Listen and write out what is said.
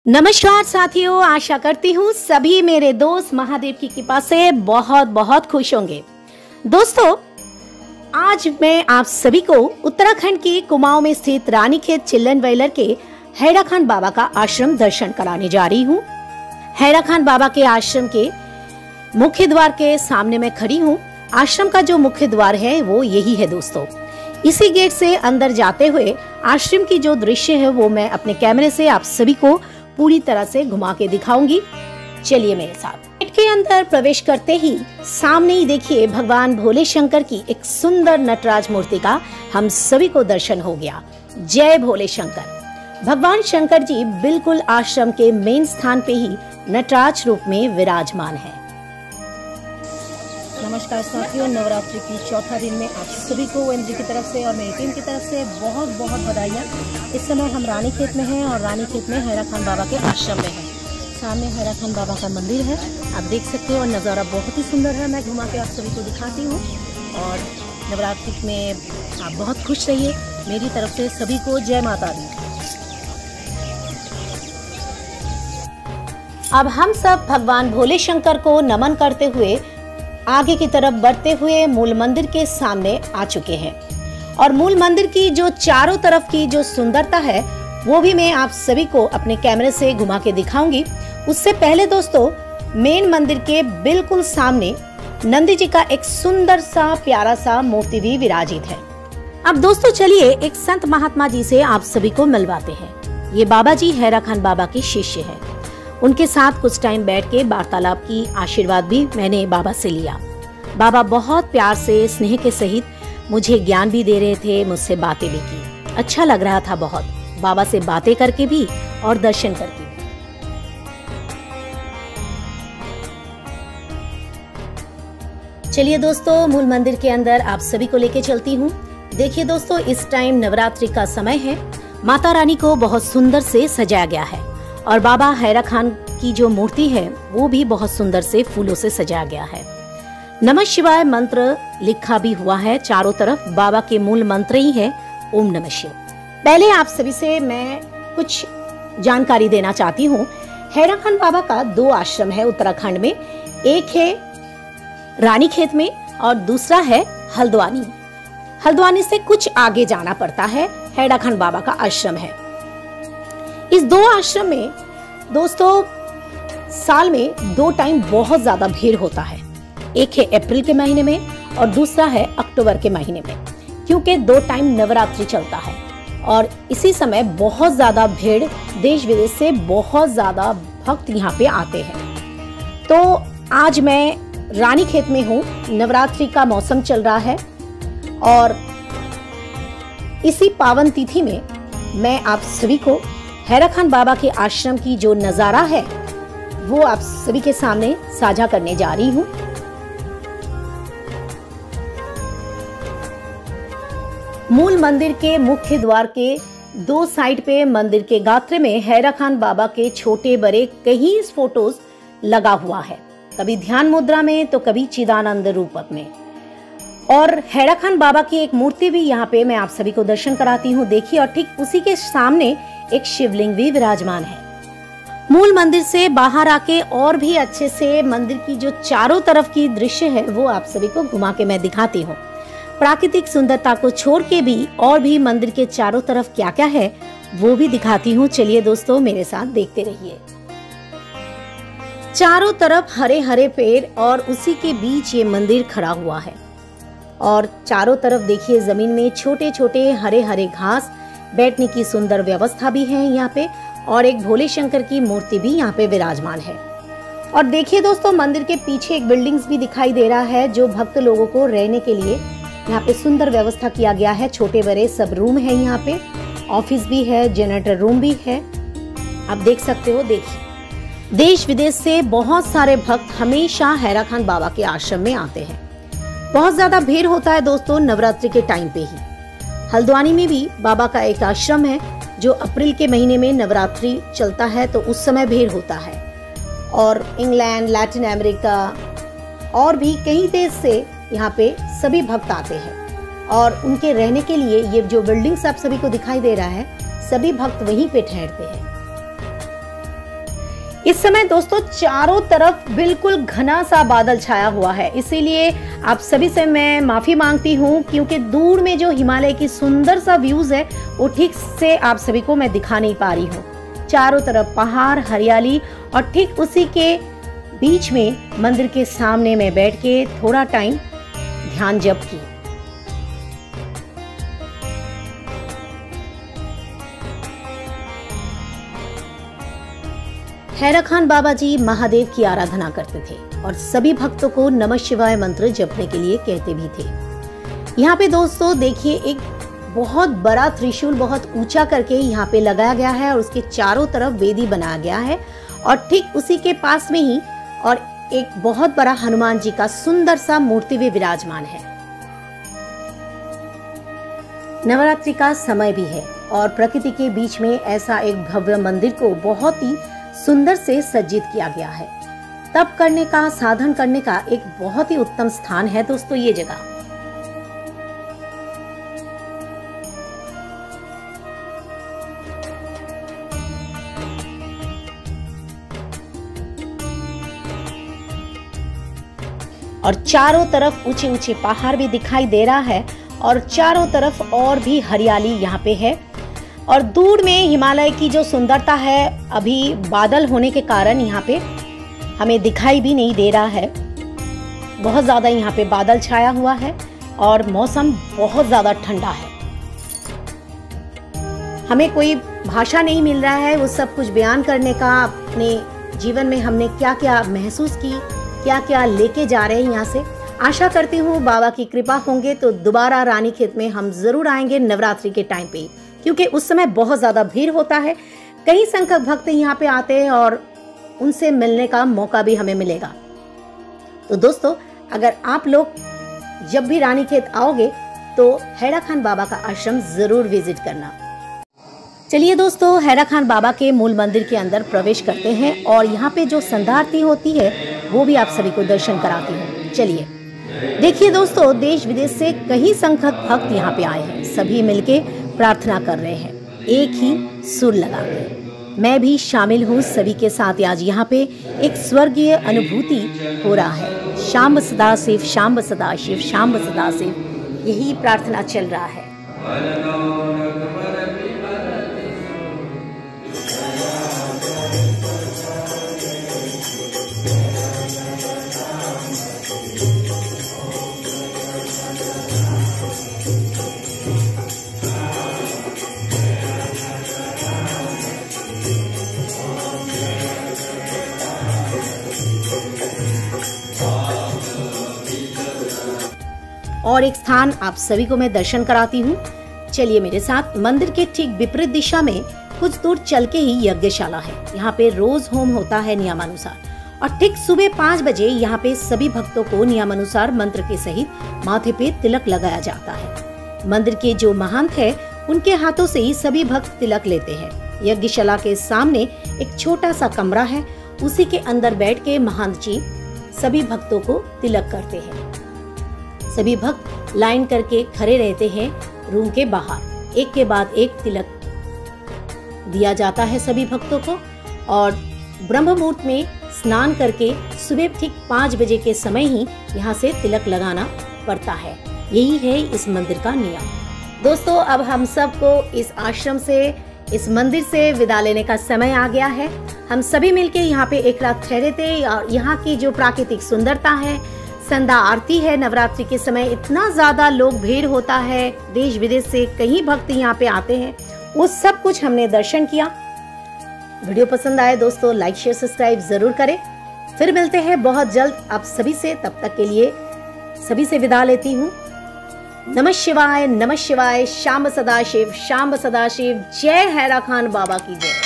नमस्कार साथियों, आशा करती हूँ सभी मेरे दोस्त महादेव की कृपा से बहुत बहुत खुश होंगे। दोस्तों, आज मैं आप सभी को उत्तराखंड के कुमाऊं में स्थित रानीखेत चिल्ड्रन वेलर के हैरा खान बाबा का आश्रम दर्शन कराने जा रही हूँ। हैरा खान बाबा के आश्रम के मुख्य द्वार के सामने मैं खड़ी हूँ। आश्रम का जो मुख्य द्वार है वो यही है दोस्तों। इसी गेट से अंदर जाते हुए आश्रम की जो दृश्य है वो मैं अपने कैमरे से आप सभी को पूरी तरह से घुमा के दिखाऊंगी। चलिए मेरे साथ। गेट के अंदर प्रवेश करते ही सामने ही देखिए भगवान भोले शंकर की एक सुंदर नटराज मूर्ति का हम सभी को दर्शन हो गया। जय भोले शंकर। भगवान शंकर जी बिल्कुल आश्रम के मेन स्थान पे ही नटराज रूप में विराजमान है। नमस्कार साथियों, नवरात्रि की चौथा दिन में आप सभी को ओएनजी की तरफ से और मेरी टीम की तरफ से बहुत बहुत बधाइयाँ। इस समय हम रानीखेत में हैं और रानीखेत में हैरा खान बाबा के आश्रम में हैं। सामने हैरा खान बाबा का मंदिर है, आप देख सकते हो, और नज़ारा बहुत ही सुंदर है। मैं घुमा के आप सभी को दिखाती हूँ और नवरात्रि में आप बहुत खुश रहिए। मेरी तरफ से सभी को जय माता दी। अब हम सब भगवान भोले शंकर को नमन करते हुए आगे की तरफ बढ़ते हुए मूल मंदिर के सामने आ चुके हैं। और मूल मंदिर की जो चारों तरफ की जो सुंदरता है वो भी मैं आप सभी को अपने कैमरे से घुमा के दिखाऊंगी। उससे पहले दोस्तों, मेन मंदिर के बिल्कुल सामने नंदी जी का एक सुंदर सा प्यारा सा मूर्ति भी विराजित है। अब दोस्तों चलिए एक संत महात्मा जी से आप सभी को मिलवाते हैं। ये बाबा जी हैरा खान बाबा के शिष्य है। उनके साथ कुछ टाइम बैठ के वार्तालाप की आशीर्वाद भी मैंने बाबा से लिया। बाबा बहुत प्यार से स्नेह के सहित मुझे ज्ञान भी दे रहे थे, मुझसे बातें भी की। अच्छा लग रहा था बहुत, बाबा से बातें करके भी और दर्शन करके भी। चलिए दोस्तों, मूल मंदिर के अंदर आप सभी को लेके चलती हूँ। देखिए दोस्तों, इस टाइम नवरात्रि का समय है। माता रानी को बहुत सुंदर से सजाया गया है और बाबा हैरा खान की जो मूर्ति है वो भी बहुत सुंदर से फूलों से सजाया गया है। नमः शिवाय मंत्र लिखा भी हुआ है चारों तरफ। बाबा के मूल मंत्र ही है ओम नमः शिवाय। पहले आप सभी से मैं कुछ जानकारी देना चाहती हूँ। हैरा खान बाबा का दो आश्रम है उत्तराखंड में। एक है रानीखेत में और दूसरा है हल्द्वानी। हल्द्वानी से कुछ आगे जाना पड़ता है, हैरा खान बाबा का आश्रम है। इस दो आश्रम में दोस्तों साल में दो टाइम बहुत ज्यादा भीड़ होता है। एक है अप्रैल के महीने में और दूसरा है अक्टूबर के महीने में, क्योंकि दो टाइम नवरात्रि चलता है और इसी समय बहुत ज्यादा भीड़ देश विदेश से बहुत ज्यादा भक्त यहाँ पे आते हैं। तो आज मैं रानीखेत में हूँ। नवरात्रि का मौसम चल रहा है और इसी पावन तिथि में मैं आप सभी को हैरा खान बाबा के आश्रम की जो नजारा है वो आप सभी के सामने साझा करने जा रही हूँ। मूल मंदिर के मुख्य द्वार के दो साइड पे मंदिर के गात्रे में हैरा खान बाबा के छोटे बड़े कई फोटोज लगा हुआ है, कभी ध्यान मुद्रा में तो कभी चिदानंद रूपक में। और हैरा खान बाबा की एक मूर्ति भी यहाँ पे मैं आप सभी को दर्शन कराती हूँ। देखिए, और ठीक उसी के सामने एक शिवलिंग भी विराजमान है। मूल मंदिर से बाहर आके और भी अच्छे से मंदिर की जो चारों तरफ की दृश्य है वो आप सभी को घुमा के मैं दिखाती हूँ। प्राकृतिक सुंदरता को छोड़ के भी और भी मंदिर के चारों तरफ क्या क्या है वो भी दिखाती हूँ। चलिए दोस्तों, मेरे साथ देखते रहिए। चारों तरफ हरे हरे पेड़ और उसी के बीच ये मंदिर खड़ा हुआ है और चारों तरफ देखिए जमीन में छोटे छोटे हरे हरे घास, बैठने की सुंदर व्यवस्था भी है यहाँ पे और एक भोले शंकर की मूर्ति भी यहाँ पे विराजमान है। और देखिए दोस्तों, मंदिर के पीछे एक बिल्डिंग्स भी दिखाई दे रहा है जो भक्त लोगों को रहने के लिए यहाँ पे सुंदर व्यवस्था किया गया है। छोटे बड़े सब रूम है यहाँ पे, ऑफिस भी है, जनरेटर रूम भी है, आप देख सकते हो। देखिए, देश विदेश से बहुत सारे भक्त हमेशा हैरा खान बाबा के आश्रम में आते हैं। बहुत ज्यादा भीड़ होता है दोस्तों नवरात्रि के टाइम पे ही। हल्द्वानी में भी बाबा का एक आश्रम है जो अप्रैल के महीने में नवरात्रि चलता है तो उस समय भीड़ होता है। और इंग्लैंड, लैटिन अमेरिका और भी कई देश से यहाँ पे सभी भक्त आते हैं और उनके रहने के लिए ये जो बिल्डिंग्स आप सभी को दिखाई दे रहा है, सभी भक्त वहीं पे ठहरते हैं। इस समय दोस्तों चारों तरफ बिल्कुल घना सा बादल छाया हुआ है, इसीलिए आप सभी से मैं माफी मांगती हूँ, क्योंकि दूर में जो हिमालय की सुंदर सा व्यूज है वो ठीक से आप सभी को मैं दिखा नहीं पा रही हूँ। चारों तरफ पहाड़, हरियाली और ठीक उसी के बीच में मंदिर के सामने में बैठ के थोड़ा टाइम ध्यान जप की। हैरा खान बाबा जी महादेव की आराधना करते थे और सभी भक्तों को नमः शिवाय मंत्र जपने के लिए कहते भी थे। यहाँ पे दोस्तों देखिए एक बहुत बड़ा त्रिशूल बहुत ऊंचा करके यहाँ पे लगाया गया है और उसके चारों तरफ वेदी बनाया गया है और ठीक उसी के पास में ही और एक बहुत बड़ा हनुमान जी का सुंदर सा मूर्ति भी विराजमान है। नवरात्रि का समय भी है और प्रकृति के बीच में ऐसा एक भव्य मंदिर को बहुत ही सुंदर से सज्जित किया गया है। तप करने का, साधन करने का एक बहुत ही उत्तम स्थान है दोस्तों ये जगह। और चारों तरफ ऊंचे ऊंचे पहाड़ भी दिखाई दे रहा है और चारों तरफ और भी हरियाली यहाँ पे है और दूर में हिमालय की जो सुंदरता है अभी बादल होने के कारण यहाँ पे हमें दिखाई भी नहीं दे रहा है। बहुत ज़्यादा यहाँ पे बादल छाया हुआ है और मौसम बहुत ज़्यादा ठंडा है। हमें कोई भाषा नहीं मिल रहा है वो सब कुछ बयान करने का, अपने जीवन में हमने क्या क्या महसूस की, क्या क्या लेके जा रहे हैं यहाँ से। आशा करती हूँ बाबा की कृपा होंगे तो दोबारा रानीखेत में हम जरूर आएंगे नवरात्रि के टाइम पे, क्योंकि उस समय बहुत ज्यादा भीड़ होता है। कई संख्यक भक्त यहाँ पे आते हैं और उनसे मिलने का मौका भी हमें मिलेगा। तो दोस्तों अगर आप लोग जब भी रानीखेत आओगे तो हैरा खान बाबा का आश्रम जरूर विजिट करना। चलिए दोस्तों हैरा खान बाबा के मूल मंदिर के अंदर प्रवेश करते हैं और यहाँ पे जो संध्या आरती होती है वो भी आप सभी को दर्शन कराती हूँ। चलिए देखिए दोस्तों, देश विदेश से कई संख्यक भक्त यहाँ पे आए हैं, सभी मिलके प्रार्थना कर रहे हैं एक ही सुर लगा के। मैं भी शामिल हूँ सभी के साथ। आज यहाँ पे एक स्वर्गीय अनुभूति हो रहा है। शाम्ब सदाशिव, शाम्ब सदाशिव, शाम्ब सदाशिव, यही प्रार्थना चल रहा है। और एक स्थान आप सभी को मैं दर्शन कराती हूँ। चलिए मेरे साथ। मंदिर के ठीक विपरीत दिशा में कुछ दूर चल के ही यज्ञशाला है। यहाँ पे रोज होम होता है नियमानुसार और ठीक सुबह 5 बजे यहाँ पे सभी भक्तों को नियमानुसार मंत्र के सहित माथे पे तिलक लगाया जाता है। मंदिर के जो महंत है उनके हाथों से ही सभी भक्त तिलक लेते हैं। यज्ञशाला के सामने एक छोटा सा कमरा है, उसी के अंदर बैठ के महंत जी सभी भक्तों को तिलक करते हैं। सभी भक्त लाइन करके खड़े रहते हैं रूम के बाहर। एक के बाद एक तिलक दिया जाता है सभी भक्तों को और ब्रह्म मुहूर्त में स्नान करके सुबह ठीक 5 बजे के समय ही यहाँ से तिलक लगाना पड़ता है। यही है इस मंदिर का नियम। दोस्तों अब हम सबको इस आश्रम से, इस मंदिर से विदा लेने का समय आ गया है। हम सभी मिलके यहाँ पे एक रात ठहरे थे और यहाँ की जो प्राकृतिक सुंदरता है, संध्या आरती है, नवरात्रि के समय इतना ज्यादा लोग भीड़ होता है, देश विदेश से कई भक्त यहाँ पे आते हैं, वो सब कुछ हमने दर्शन किया। वीडियो पसंद आए दोस्तों लाइक शेयर सब्सक्राइब जरूर करें। फिर मिलते हैं बहुत जल्द आप सभी से। तब तक के लिए सभी से विदा लेती हूँ। नमः शिवाय, नमः शिवाय। शाम्ब सदाशिव, शाम्ब सदाशिव। जय हैरा खान बाबा की जय।